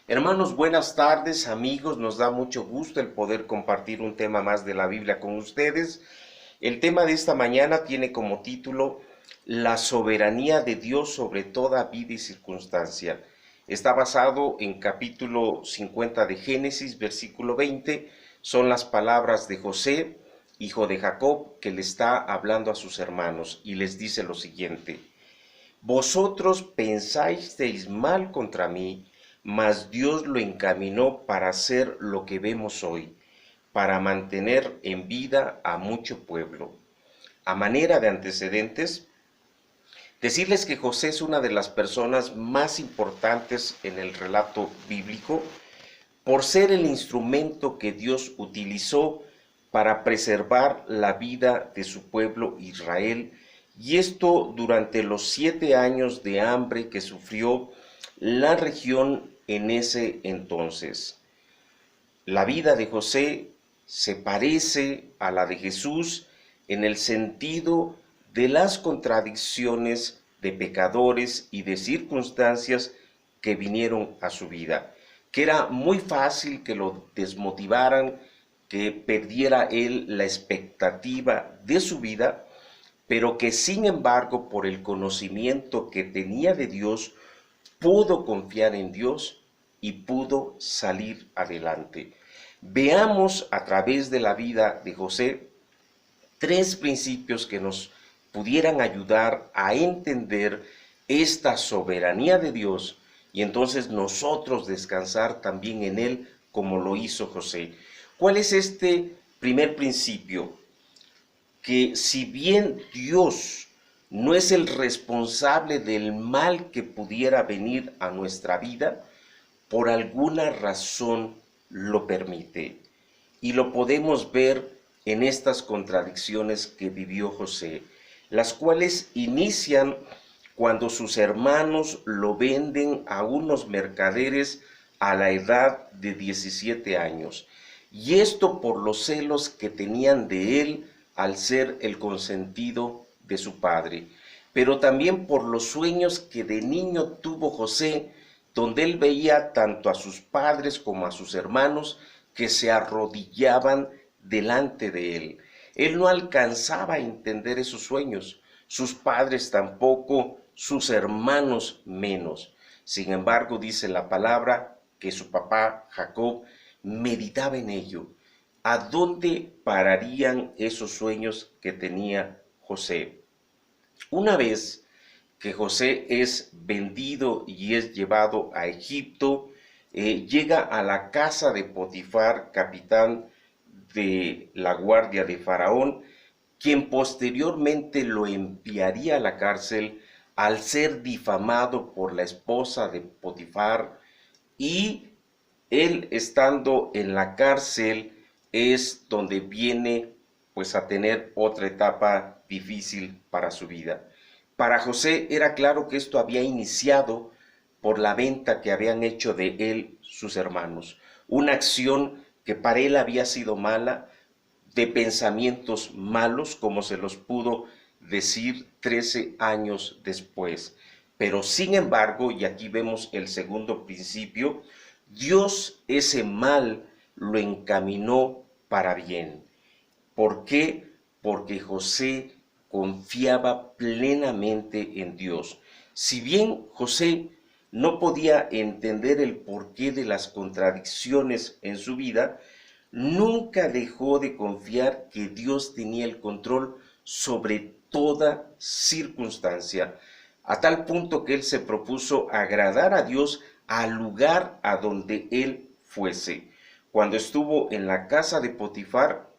Hermanos, buenas tardes, amigos. Nos da mucho gusto el poder compartir un tema más de la Biblia con ustedes. El tema de esta mañana tiene como título La soberanía de Dios sobre toda vida y circunstancia. Está basado en capítulo 50 de Génesis, versículo 20. Son las palabras de José, hijo de Jacob, que le está hablando a sus hermanos y les dice lo siguiente: Vosotros pensasteis mal contra mí, mas Dios lo encaminó para hacer lo que vemos hoy, para mantener en vida a mucho pueblo. A manera de antecedentes, decirles que José es una de las personas más importantes en el relato bíblico por ser el instrumento que Dios utilizó para preservar la vida de su pueblo Israel, y esto durante los 7 años de hambre que sufrió la región en ese entonces. La vida de José se parece a la de Jesús en el sentido de las contradicciones de pecadores y de circunstancias que vinieron a su vida, que era muy fácil que lo desmotivaran, que perdiera él la expectativa de su vida, pero que sin embargo, por el conocimiento que tenía de Dios, pudo confiar en Dios y pudo salir adelante. Veamos a través de la vida de José 3 principios que nos pudieran ayudar a entender esta soberanía de Dios y entonces nosotros descansar también en Él como lo hizo José. ¿Cuál es este primer principio? Que si bien Dios no es el responsable del mal que pudiera venir a nuestra vida, por alguna razón lo permite. Y lo podemos ver en estas contradicciones que vivió José, las cuales inician cuando sus hermanos lo venden a unos mercaderes a la edad de 17 años. Y esto por los celos que tenían de él al ser el consentido de su padre, pero también por los sueños que de niño tuvo José, donde él veía tanto a sus padres como a sus hermanos que se arrodillaban delante de él. Él no alcanzaba a entender esos sueños, sus padres tampoco, sus hermanos menos. Sin embargo, dice la palabra que su papá Jacob meditaba en ello. ¿A dónde pararían esos sueños que tenía José? Una vez que José es vendido y es llevado a Egipto, llega a la casa de Potifar, capitán de la guardia de Faraón, quien posteriormente lo enviaría a la cárcel al ser difamado por la esposa de Potifar, y él estando en la cárcel es donde viene pues a tener otra etapa difícil para su vida. Para José era claro que esto había iniciado por la venta que habían hecho de él sus hermanos, una acción que para él había sido mala, de pensamientos malos, como se los pudo decir 13 años después. Pero sin embargo, y aquí vemos el segundo principio, Dios ese mal lo encaminó para bien. ¿Por qué? Porque José confiaba plenamente en Dios. Si bien José no podía entender el porqué de las contradicciones en su vida, nunca dejó de confiar que Dios tenía el control sobre toda circunstancia, a tal punto que él se propuso agradar a Dios al lugar a donde él fuese. Cuando estuvo en la casa de Potifar,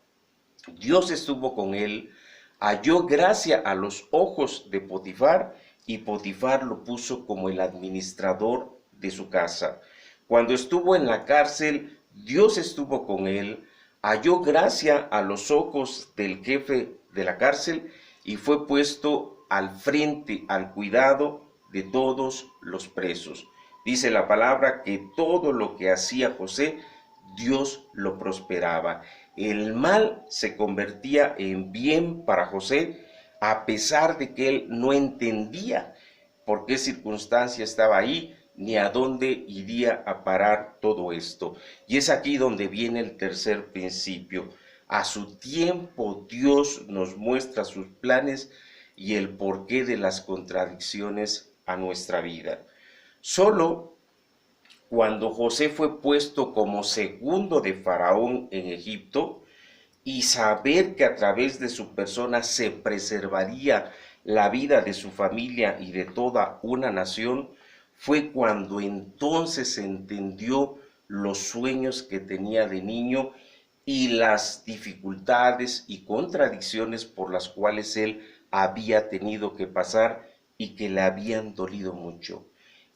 Dios estuvo con él, halló gracia a los ojos de Potifar y Potifar lo puso como el administrador de su casa. Cuando estuvo en la cárcel, Dios estuvo con él, halló gracia a los ojos del jefe de la cárcel y fue puesto al frente, al cuidado de todos los presos. Dice la palabra que todo lo que hacía José, Dios lo prosperaba. El mal se convertía en bien para José, a pesar de que él no entendía por qué circunstancia estaba ahí ni a dónde iría a parar todo esto. Y es aquí donde viene el tercer principio. A su tiempo Dios nos muestra sus planes y el porqué de las contradicciones a nuestra vida. Solo cuando José fue puesto como segundo de Faraón en Egipto, y saber que a través de su persona se preservaría la vida de su familia y de toda una nación, fue cuando entonces entendió los sueños que tenía de niño y las dificultades y contradicciones por las cuales él había tenido que pasar y que le habían dolido mucho.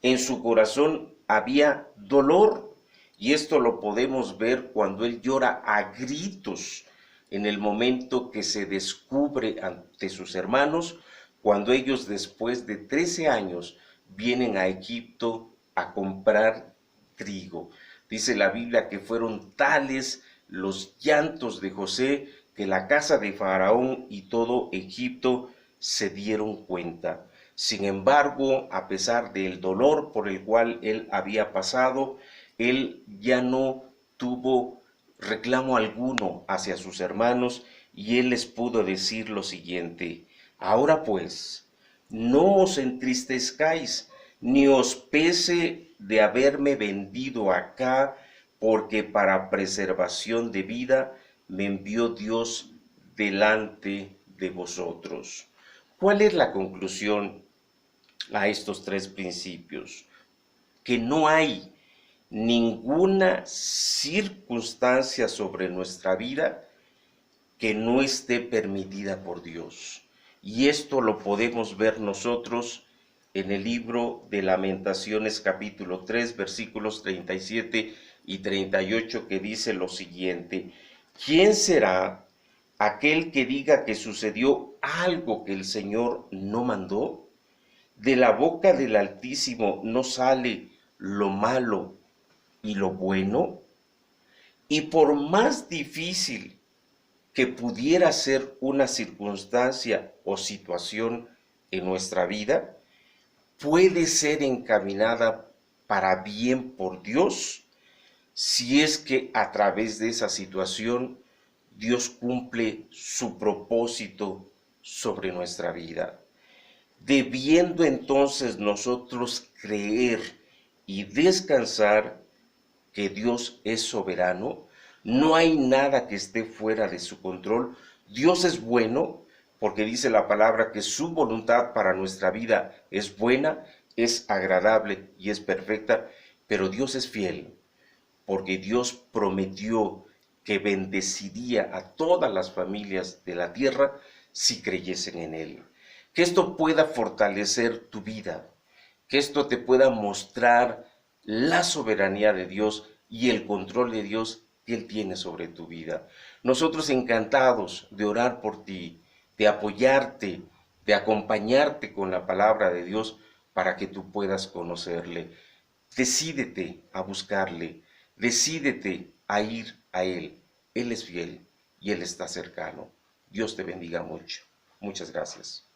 En su corazón había dolor, y esto lo podemos ver cuando él llora a gritos en el momento que se descubre ante sus hermanos, cuando ellos después de 13 años vienen a Egipto a comprar trigo. Dice la Biblia que fueron tales los llantos de José que la casa de Faraón y todo Egipto se dieron cuenta. Sin embargo, a pesar del dolor por el cual él había pasado, él ya no tuvo reclamo alguno hacia sus hermanos, y él les pudo decir lo siguiente: ahora pues, no os entristezcáis, ni os pese de haberme vendido acá, porque para preservación de vida me envió Dios delante de vosotros. ¿Cuál es la conclusión a estos tres principios? Que no hay ninguna circunstancia sobre nuestra vida que no esté permitida por Dios. Y esto lo podemos ver nosotros en el libro de Lamentaciones capítulo 3 versículos 37 y 38, que dice lo siguiente: ¿quién será aquel que diga que sucedió algo que el Señor no mandó? De la boca del Altísimo no sale lo malo y lo bueno. Y por más difícil que pudiera ser una circunstancia o situación en nuestra vida, puede ser encaminada para bien por Dios, si es que a través de esa situación Dios cumple su propósito sobre nuestra vida. Debiendo entonces nosotros creer y descansar que Dios es soberano, no hay nada que esté fuera de su control. Dios es bueno, porque dice la palabra que su voluntad para nuestra vida es buena, es agradable y es perfecta, pero Dios es fiel, porque Dios prometió que bendeciría a todas las familias de la tierra si creyesen en Él. Que esto pueda fortalecer tu vida, que esto te pueda mostrar la soberanía de Dios y el control de Dios que Él tiene sobre tu vida. Nosotros encantados de orar por ti, de apoyarte, de acompañarte con la palabra de Dios para que tú puedas conocerle. Decídete a buscarle, decídete a ir a Él. Él es fiel y Él está cercano. Dios te bendiga mucho. Muchas gracias.